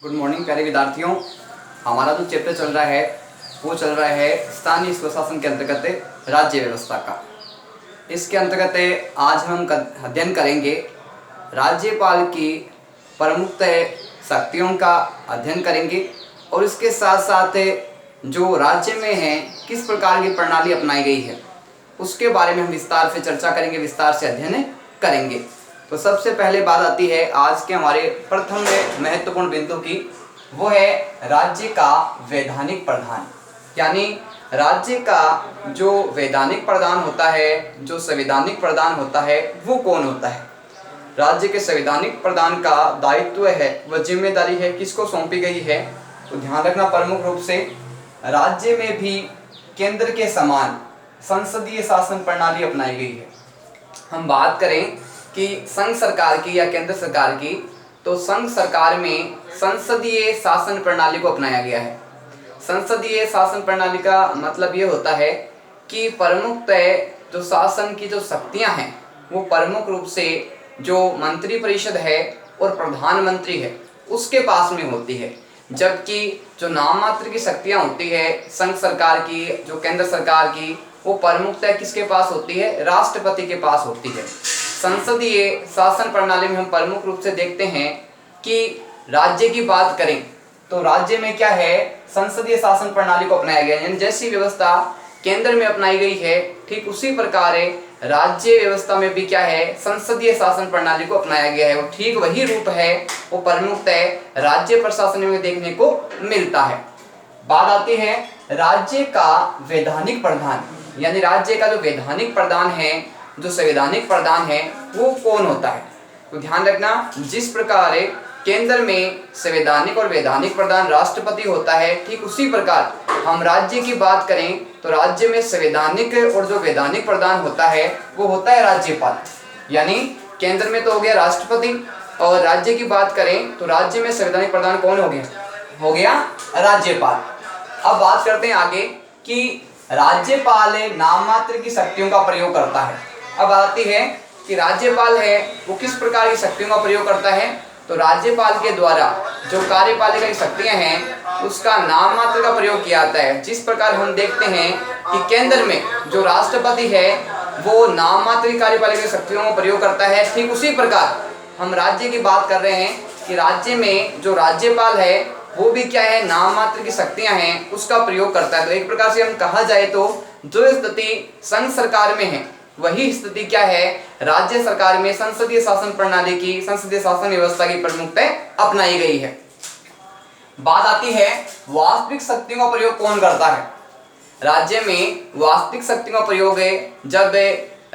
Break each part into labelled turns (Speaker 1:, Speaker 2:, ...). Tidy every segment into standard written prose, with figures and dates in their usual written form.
Speaker 1: Good morning प्यारे विद्यार्थियों। हमारा जो चैप्टर चल रहा है वो चल रहा है स्थानीय स्वशासन के अंतर्गत राज्य व्यवस्था का। इसके अंतर्गत आज हम अध्ययन करेंगे राज्यपाल की प्रमुख शक्तियों का अध्ययन करेंगे और इसके साथ साथ जो राज्य में है किस प्रकार की प्रणाली अपनाई गई है उसके बारे में हम विस्तार से चर्चा करेंगे, विस्तार से अध्ययन करेंगे। तो सबसे पहले बात आती है आज के हमारे प्रथम महत्वपूर्ण बिंदु की, वो है राज्य का वैधानिक प्रधान। यानी राज्य का जो वैधानिक प्रधान होता है, जो संवैधानिक प्रधान होता है, वो कौन होता है। राज्य के संवैधानिक प्रधान का दायित्व है, वह जिम्मेदारी है, किसको सौंपी गई है। तो ध्यान रखना प्रमुख रूप से राज्य में भी केंद्र के समान संसदीय शासन प्रणाली अपनाई गई है। हम बात करें कि संघ सरकार की या केंद्र सरकार की, तो संघ सरकार में संसदीय शासन प्रणाली को अपनाया गया है। संसदीय शासन प्रणाली का मतलब ये होता है कि प्रमुख जो शासन की जो शक्तियां हैं वो प्रमुख रूप से जो मंत्री परिषद है और प्रधानमंत्री है उसके पास में होती है, जबकि जो नाम मात्र की शक्तियां होती है संघ सरकार की, जो केंद्र सरकार की, वो प्रमुखतः किसके पास होती है, राष्ट्रपति के पास होती है। संसदीय शासन प्रणाली में हम प्रमुख रूप से देखते हैं कि राज्य की बात करें तो राज्य में क्या है, संसदीय शासन प्रणाली को अपनाया गया है। यानी जैसी व्यवस्था केंद्र में अपनाई गई है ठीक उसी प्रकार राज्य व्यवस्था में भी क्या है, संसदीय शासन प्रणाली को अपनाया गया है। वो ठीक वही रूप है, वो प्रमुखतः राज्य प्रशासन में देखने को मिलता है। बात आती है राज्य का वैधानिक प्रधान, यानी राज्य का जो वैधानिक प्रधान है, जो संवैधानिक प्रधान है, वो कौन होता है। तो ध्यान रखना, जिस प्रकार केंद्र में संवैधानिक और वैधानिक प्रधान राष्ट्रपति होता है, ठीक उसी प्रकार हम राज्य की बात करें तो राज्य में संवैधानिक और जो वैधानिक प्रधान होता है वो होता है राज्यपाल। यानी केंद्र में तो हो गया राष्ट्रपति और राज्य की बात करें तो राज्य में संवैधानिक प्रधान कौन हो गया राज्यपाल। अब बात करते हैं आगे कि राज्यपाल नाम मात्र की शक्तियों का प्रयोग करता है। अब आती है कि राज्यपाल है वो किस प्रकार की शक्तियों का प्रयोग करता है। तो राज्यपाल के द्वारा जो कार्यपालिका की शक्तियां हैं उसका नाम मात्र का प्रयोग किया जाता है। जिस प्रकार हम देखते हैं कि केंद्र में जो राष्ट्रपति है वो नाम मात्र की कार्यपालिका की शक्तियों का प्रयोग करता है, ठीक उसी प्रकार हम राज्य की बात कर रहे हैं कि राज्य में जो राज्यपाल है वो भी क्या है, नाम मात्र की शक्तियां हैं उसका प्रयोग करता है। तो एक प्रकार से हम कहा जाए तो जो स्थिति संघ सरकार में है वही स्थिति क्या है, राज्य सरकार में संसदीय शासन प्रणाली की, संसदीय शासन व्यवस्था की प्रमुखता अपनाई गई है। बात आती है वास्तविक शक्तियों का प्रयोग कौन करता है। राज्य में वास्तविक शक्तियों का प्रयोग है जब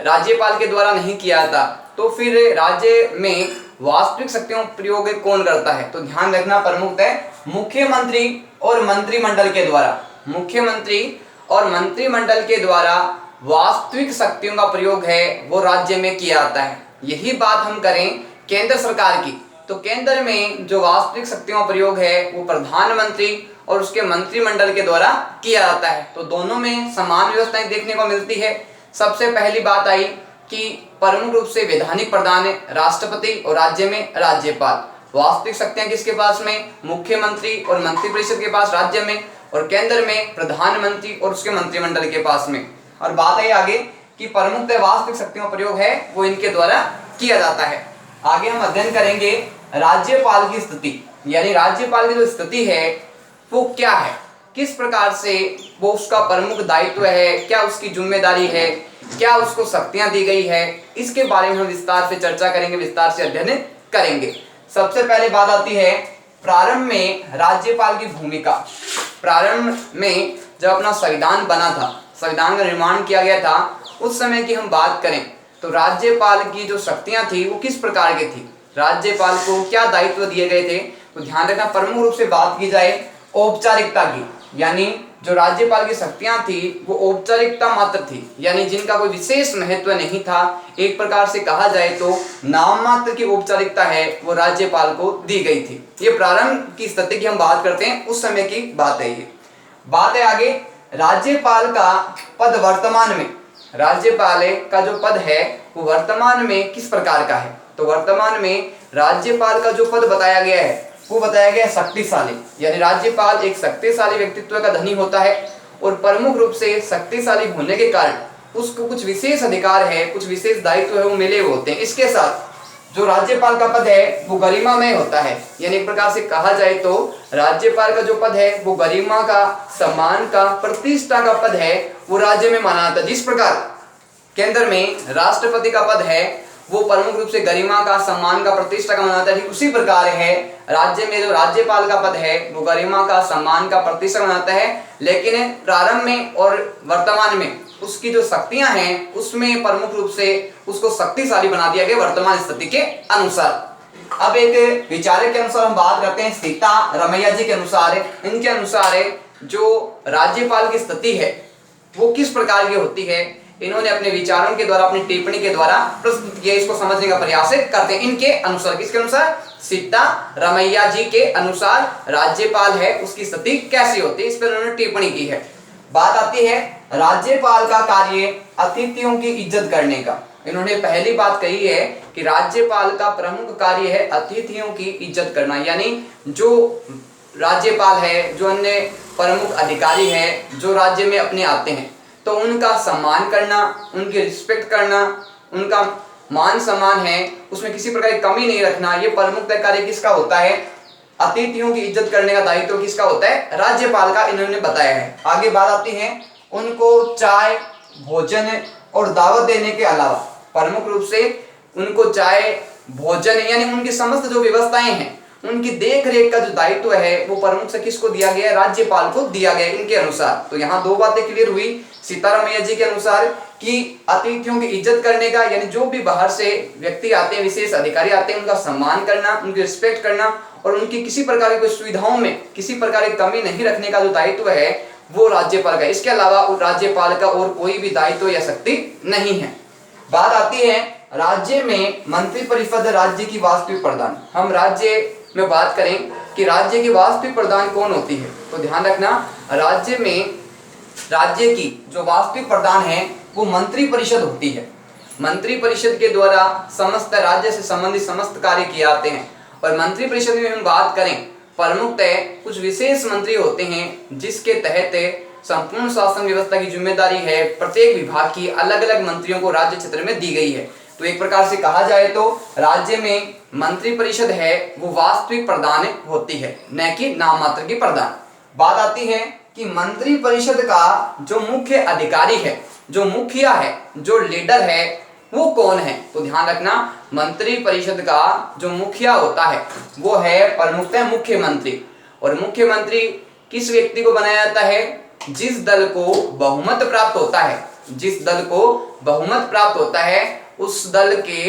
Speaker 1: राज्यपाल के द्वारा नहीं किया जाता तो फिर राज्य में वास्तविक शक्तियों का प्रयोग कौन करता है। तो ध्यान रखना प्रमुखतः मुख्यमंत्री और मंत्रिमंडल के द्वारा, मुख्यमंत्री और मंत्रिमंडल के द्वारा वास्तविक शक्तियों का प्रयोग है वो राज्य में किया जाता है। यही बात हम करें केंद्र सरकार की तो केंद्र में जो वास्तविक शक्तियों का प्रयोग है वो प्रधानमंत्री और उसके मंत्रिमंडल के द्वारा किया जाता है। तो दोनों में समान व्यवस्थाएं देखने को मिलती है। सबसे पहली बात आई कि प्रमुख रूप से वैधानिक प्रधान है राष्ट्रपति और राज्य में राज्यपाल। वास्तविक शक्तियां किसके पास में, मुख्यमंत्री और मंत्रिपरिषद के पास राज्य में, और केंद्र में प्रधानमंत्री और उसके मंत्रिमंडल के पास में। और बात है आगे कि प्रमुख वास्तविक शक्तियों का प्रयोग है वो इनके द्वारा किया जाता है। आगे हम अध्ययन करेंगे राज्यपाल की स्थिति, यानी राज्यपाल की जो स्थिति है वो क्या है, किस प्रकार से वो उसका प्रमुख दायित्व है, क्या उसकी जिम्मेदारी है, क्या उसको शक्तियां दी गई है, इसके बारे में हम विस्तार से चर्चा करेंगे, विस्तार से अध्ययन करेंगे। सबसे पहले बात आती है प्रारंभ में राज्यपाल की भूमिका। प्रारंभ में जब अपना संविधान बना था, संविधान का निर्माण किया गया था, उस समय की हम बात करें तो राज्यपाल की जो शक्तियां थी वो किस प्रकार की थी, राज्यपाल को क्या दायित्व दिए गए थे। तो ध्यान रखना प्रमुख रूप से बात की जाए औपचारिकता की, यानी जो राज्यपाल की शक्तियां थी वो औपचारिकता मात्र थी, यानी जिनका कोई विशेष महत्व नहीं था। एक प्रकार से कहा जाए तो नाम मात्र की औपचारिकता है वो राज्यपाल को दी गई थी। ये प्रारंभ की स्थिति की हम बात करते हैं, उस समय की बात है। ये बात है आगे राज्यपाल का पद वर्तमान में, राज्यपाल का जो पद है वो वर्तमान में किस प्रकार का है। तो वर्तमान में राज्यपाल का जो पद बताया गया है वो बताया गया शक्तिशाली, यानी राज्यपाल एक शक्तिशाली व्यक्तित्व का धनी होता है और प्रमुख रूप से शक्तिशाली होने के कारण उसको कुछ विशेष अधिकार है, कुछ विशेष दायित्व है वो मिले हुए होते हैं। इसके साथ जो राज्यपाल का पद है वो गरिमामय होता है, यानी एक प्रकार से कहा जाए तो राज्यपाल का जो पद है वो गरिमा का, सम्मान का, प्रतिष्ठा का पद है वो राज्य में माना जाता है। जिस प्रकार केंद्र में राष्ट्रपति का पद है वो प्रमुख रूप से गरिमा का, सम्मान का, प्रतिष्ठा का माना जाता है, ठीक उसी प्रकार है राज्य में जो राज्यपाल का पद है वो गरिमा का, सम्मान का, प्रतिष्ठा माना जाता है। लेकिन प्रारंभ में और वर्तमान में उसकी जो शक्तियां हैं उसमें प्रमुख रूप से उसको शक्तिशाली बना दिया गया वर्तमान स्थिति के अनुसार। अब एक विचारक के अनुसार हम बात करते हैं सीता रमैया जी के अनुसार। इनके अनुसार जो राज्यपाल की स्थिति है वो किस प्रकार की होती है, इन्होंने अपने विचारों के द्वारा, अपनी टिप्पणी के द्वारा प्रस्तुत किया। इसको समझने का प्रयास करते हैं। इनके अनुसार, किसके अनुसार? सीता रमैया जी के अनुसार राज्यपाल है उसकी स्थिति कैसी होती है, इस पर उन्होंने टिप्पणी की है। बात आती है राज्यपाल का कार्य अतिथियों की इज्जत करने का। इन्होंने पहली बात कही है कि राज्यपाल का प्रमुख कार्य है अतिथियों की इज्जत करना, यानी जो राज्यपाल है, जो अन्य प्रमुख अधिकारी है जो राज्य में अपने आते हैं तो उनका सम्मान करना, उनकी रिस्पेक्ट करना, उनका मान सम्मान है उसमें किसी प्रकार की कमी नहीं रखना, ये प्रमुख कार्य किसका होता है? अतिथियों की इज्जत करने का दायित्व किसका होता है? राज्यपाल का, इन्होंने बताया है। आगे बात आती है उनको चाय, भोजन और दावत देने के अलावा प्रमुख रूप से उनको चाय, भोजन यानी उनकी समस्त जो व्यवस्थाएं हैं उनकी देख रेख का जो दायित्व है वो प्रमुख से किसको दिया गया? राज्यपाल को दिया गया इनके अनुसार। तो यहाँ दो बातें क्लियर हुई सीतारमैया जी के अनुसार कि अतिथियों की इज्जत करने का, यानी जो भी बाहर से व्यक्ति आते हैं, विशेष अधिकारी आते हैं, उनका सम्मान करना, उनकी रिस्पेक्ट करना और उनकी किसी प्रकार की कोई सुविधाओं में किसी प्रकार की कमी नहीं रखने का जो दायित्व है वो राज्यपाल का। इसके अलावा राज्यपाल का और कोई भी दायित्व या शक्ति नहीं है। बात आती है राज्य में मंत्री परिषद राज्य की वास्तविक प्रधान। हम राज्य में बात करें कि राज्य की वास्तविक प्रधान कौन होती है, तो ध्यान रखना राज्य में राज्य की जो वास्तविक प्रधान है वो मंत्री परिषद होती है। मंत्री परिषद के द्वारा समस्त राज्य से संबंधित समस्त कार्य किए जाते हैं। और मंत्री परिषद में हम बात करें प्रमुखतः कुछ विशेष मंत्री होते हैं जिसके तहत संपूर्ण शासन व्यवस्था की जिम्मेदारी है प्रत्येक विभाग की अलग अलग मंत्रियों को राज्य क्षेत्र में दी गई है। तो एक प्रकार से कहा जाए तो राज्य में मंत्री परिषद है वो वास्तविक प्रधान होती है, न कि नाम मात्र की प्रधान। बात आती है कि मंत्री परिषद का जो मुख्य अधिकारी है, जो मुखिया है, जो लीडर है वो कौन है, तो ध्यान रखना मंत्री परिषद का जो मुखिया होता है वो है प्रमुखतः मुख्यमंत्री। और मुख्यमंत्री किस व्यक्ति को बनाया जाता है? जिस दल को बहुमत प्राप्त होता है, जिस दल को बहुमत प्राप्त होता है उस दल के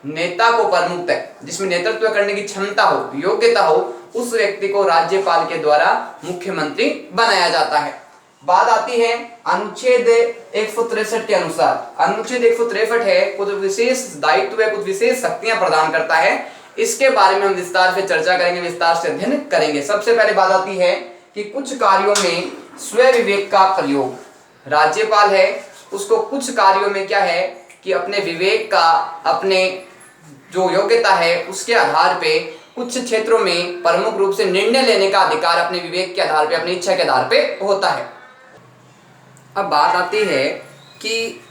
Speaker 1: नेता को प्रमुखतः, जिसमें नेतृत्व करने की क्षमता हो, योग्यता हो, उस व्यक्ति को राज्यपाल के द्वारा मुख्यमंत्री बनाया जाता है। बात आती है अनुच्छेद 163 के अनुसार। अनुच्छेद 163 है कुछ विशेष दायित्व है, कुछ विशेष शक्तियां प्रदान करता है। इसके बारे में हम विस्तार से चर्चा करेंगे, विस्तार से अध्ययन करेंगे। सबसे पहले बात आती है कि कुछ कार्यों में स्वयं विवेक का प्रयोग। राज्यपाल है उसको कुछ कार्यों में क्या है कि अपने विवेक का, अपने जो योग्यता है उसके आधार पे कुछ क्षेत्रों में प्रमुख रूप से निर्णय लेने का अधिकार अपने विवेक के आधार पे, अपनी इच्छा के आधार पे होता है। अब बात आती है कि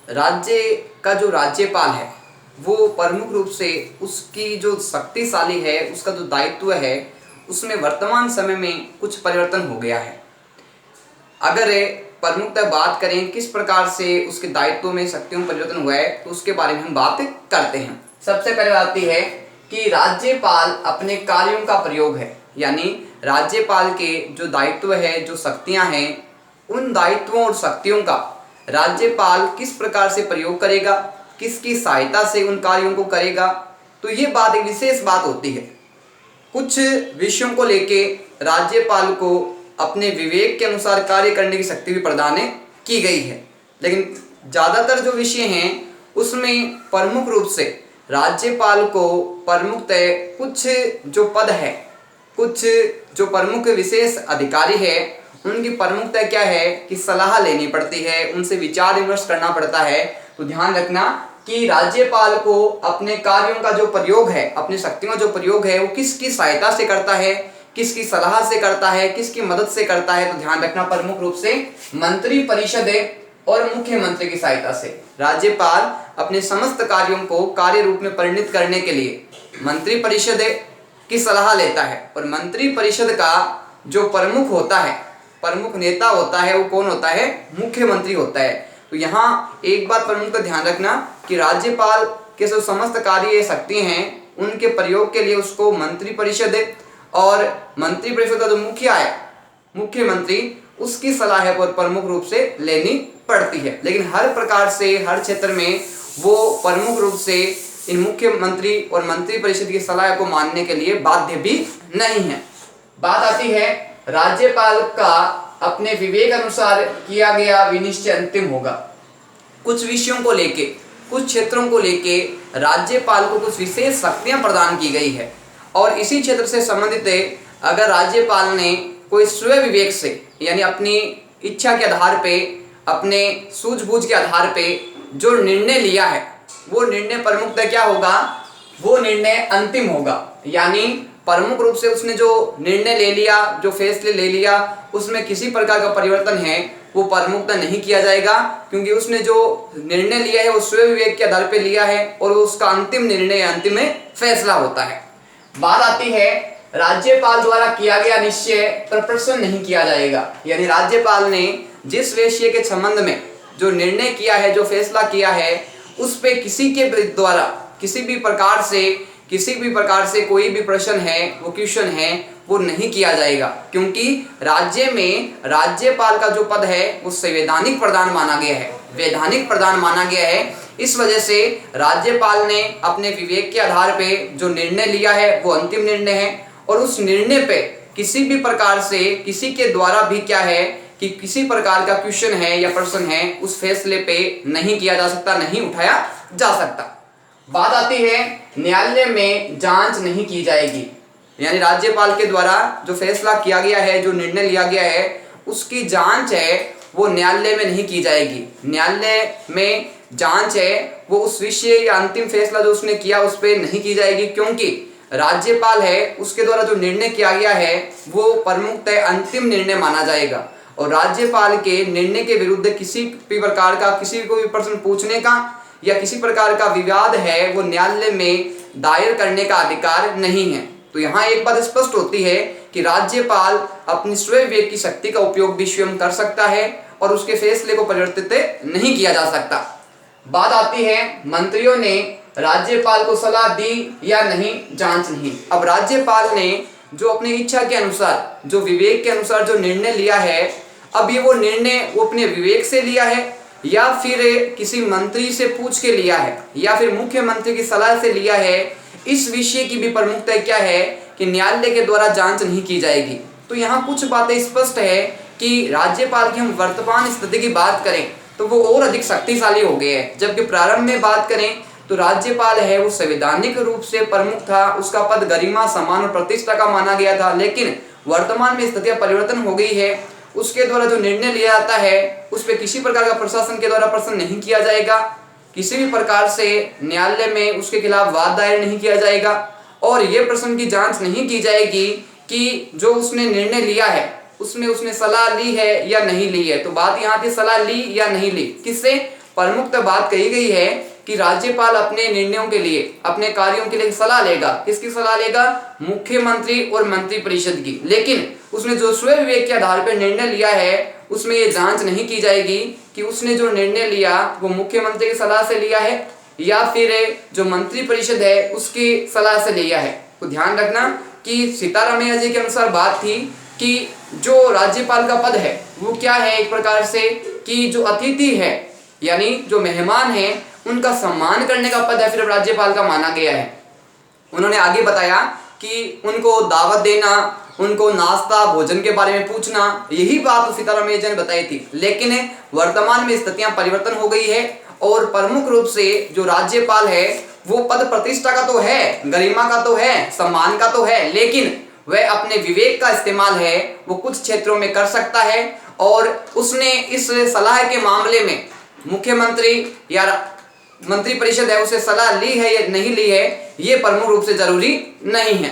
Speaker 1: राज्य का जो राज्यपाल है वो प्रमुख रूप से उसकी जो शक्तिशाली है, उसका जो दायित्व है उसमें वर्तमान समय में कुछ परिवर्तन हो गया है। अगर प्रमुखतः बात करें किस प्रकार से उसके दायित्व में शक्तियों में परिवर्तन हुआ है तो उसके बारे में हम बात करते हैं। सबसे पहले आती है कि राज्यपाल अपने कार्यों का प्रयोग है, यानी राज्यपाल के जो दायित्व है, जो शक्तियां हैं, उन दायित्वों और शक्तियों का राज्यपाल किस प्रकार से प्रयोग करेगा, किसकी सहायता से उन कार्यों को करेगा, तो ये बात एक विशेष बात होती है। कुछ विषयों को लेके राज्यपाल को अपने विवेक के अनुसार कार्य करने की शक्ति भी प्रदान की गई है, लेकिन ज़्यादातर जो विषय हैं उसमें प्रमुख रूप से राज्यपाल को प्रमुखतः कुछ जो पद है, कुछ जो प्रमुख विशेष अधिकारी है उनकी प्रमुखता क्या है कि सलाह लेनी पड़ती है, उनसे विचार विमर्श करना पड़ता है। तो ध्यान रखना कि राज्यपाल को अपने कार्यों का जो प्रयोग है, अपनी शक्तियों का जो प्रयोग है, वो किसकी सहायता से करता है, किसकी सलाह से करता है, किसकी मदद से करता है। तो ध्यान रखना प्रमुख रूप से मंत्री परिषद और मुख्यमंत्री की सहायता से। राज्यपाल अपने समस्त कार्यों को कार्य रूप में परिणत करने के लिए मंत्री परिषद की सलाह लेता है, और मंत्री परिषद का जो प्रमुख होता है, प्रमुख नेता होता है, वो कौन होता है? मुख्यमंत्री होता है। तो यहाँ एक बात प्रमुख का ध्यान रखना कि राज्यपाल के जो समस्त कार्य शक्ति हैं उनके प्रयोग के लिए उसको मंत्री परिषद और मंत्री परिषद का जो मुखिया है, मुख्यमंत्री, उसकी सलाह पर प्रमुख रूप से लेनी पड़ती है। लेकिन हर प्रकार से हर क्षेत्र में वो प्रमुख रूप से इन मुख्यमंत्री और मंत्री परिषद की सलाह को मानने के लिए बाध्य भी नहीं है। बात आती है राज्यपाल का अपने विवेक अनुसार किया गया विनिश्चय अंतिम होगा। कुछ विषयों को लेके, कुछ क्षेत्रों को लेके राज्यपाल को कुछ विशेष शक्तियां प्रदान की गई है, और इसी क्षेत्र से संबंधित अगर राज्यपाल ने कोई स्वयं विवेक से, यानी अपनी इच्छा के आधार पे, अपने सूझबूझ के आधार पे जो निर्णय लिया है, वो निर्णय प्रमुखतः क्या होगा? वो निर्णय अंतिम होगा। यानी प्रमुख रूप से उसने जो निर्णय ले लिया, जो फैसले ले लिया, उसमें किसी प्रकार का परिवर्तन है वो प्रमुखतः नहीं किया जाएगा, क्योंकि उसने जो निर्णय लिया है वो स्वयं विवेक के आधार पे लिया है, और उसका अंतिम निर्णय, अंतिम फैसला होता है। बात आती है राज्यपाल द्वारा किया गया निश्चय पर प्रश्न नहीं किया जाएगा। यानी राज्यपाल ने जिस विषय के संबंध में जो निर्णय किया है, जो फैसला किया है, उस पे किसी के द्वारा किसी भी प्रकार से कोई भी प्रश्न है, वो क्वेश्चन है, वो नहीं किया जाएगा, क्योंकि राज्य में राज्यपाल का जो पद है वो संवैधानिक प्रधान माना गया है, वैधानिक प्रधान माना गया है। इस वजह से राज्यपाल ने अपने विवेक के आधार पे जो निर्णय लिया है वो अंतिम निर्णय है, और उस निर्णय पे किसी भी प्रकार से किसी के द्वारा भी क्या है कि किसी प्रकार का क्वेश्चन है या प्रश्न है, उस फैसले पे नहीं किया जा सकता, नहीं उठाया जा सकता। बात आती है न्यायालय में जांच नहीं की जाएगी। यानी राज्यपाल के द्वारा जो फैसला किया गया है, जो निर्णय लिया गया है, उसकी जांच है वो न्यायालय में नहीं की जाएगी। न्यायालय में जांच है वो उस विषय या अंतिम फैसला जो उसने किया उस पर नहीं की जाएगी, क्योंकि राज्यपाल है उसके द्वारा जो निर्णय किया गया है वो प्रमुखतः अंतिम निर्णय माना जाएगा, और राज्यपाल के निर्णय के विरुद्ध किसी भी प्रकार का, किसी को भी प्रश्न पूछने का या किसी प्रकार का विवाद है वो न्यायालय में दायर करने का अधिकार नहीं है। तो यहाँ एक बात स्पष्ट होती है कि राज्यपाल अपनी स्वयं विवेक की शक्ति का उपयोग भी स्वयं कर सकता है, और उसके फैसले को परिवर्तित नहीं किया जा सकता। बात आती है मंत्रियों ने राज्यपाल को सलाह दी या नहीं, जांच नहीं। अब राज्यपाल ने जो अपनी इच्छा के अनुसार, जो विवेक के अनुसार जो निर्णय लिया है, अब ये वो निर्णय वो अपने विवेक से लिया है या फिर किसी मंत्री से पूछ के लिया है या फिर मुख्यमंत्री की सलाह से लिया है, इस विषय की भी प्रमुखता क्या है कि न्यायालय के द्वारा जांच नहीं की जाएगी। तो यहाँ कुछ बातें स्पष्ट है कि राज्यपाल की हम वर्तमान स्थिति की बात करें तो वो और अधिक शक्तिशाली हो गए हैं, जबकि प्रारंभ में बात करें तो राज्यपाल है वो संवैधानिक रूप से प्रमुख था, उसका पद गरिमा, सम्मान और प्रतिष्ठा का माना गया था। लेकिन वर्तमान में स्थितियां परिवर्तन हो गई है, उसके द्वारा जो निर्णय लिया जाता है उस पर किसी प्रकार का प्रशासन के द्वारा प्रश्न नहीं किया जाएगा, किसी भी प्रकार से न्यायालय में उसके खिलाफ वाद दायर नहीं किया जाएगा, और ये प्रश्न की जांच नहीं की जाएगी कि जो उसने निर्णय लिया है उसमें उसने सलाह ली है या नहीं ली है। तो बात यहाँ थी सलाह ली या नहीं ली, किससे? प्रमुख बात कही गई है कि राज्यपाल अपने निर्णयों के लिए, अपने कार्यों के लिए सलाह लेगा। किसकी सलाह लेगा? मुख्यमंत्री और मंत्री परिषद की। लेकिन उसने जो स्वयं विवेक के आधार पर निर्णय लिया है उसमें ये जांच नहीं की जाएगी कि उसने जो निर्णय लिया वो मुख्यमंत्री की सलाह से लिया है या फिर जो मंत्री परिषद है उसकी सलाह से लिया है। तो ध्यान रखना कि सीतारामैया जी के अनुसार बात थी कि जो राज्यपाल का पद है वो क्या है, एक प्रकार से कि जो अतिथि है यानी जो मेहमान है उनका सम्मान करने का पद है, फिर राज्यपाल का माना गया है। उन्होंने आगे बताया कि उनको दावत देना, उनको नाश्ता भोजन के बारे में पूछना, यही बात सीतारामैया जी ने बताई थी। लेकिन वर्तमान में स्थितियां परिवर्तन हो गई है और प्रमुख रूप से जो राज्यपाल है वो पद प्रतिष्ठा का तो है, गरिमा का तो है, सम्मान का तो है, लेकिन वह अपने विवेक का इस्तेमाल है वो कुछ क्षेत्रों में कर सकता है, और उसने इस सलाह के मामले में मुख्यमंत्री या मंत्रिपरिषद है उसे सलाह ली है या नहीं ली है, ये प्रमुख रूप से जरूरी नहीं है।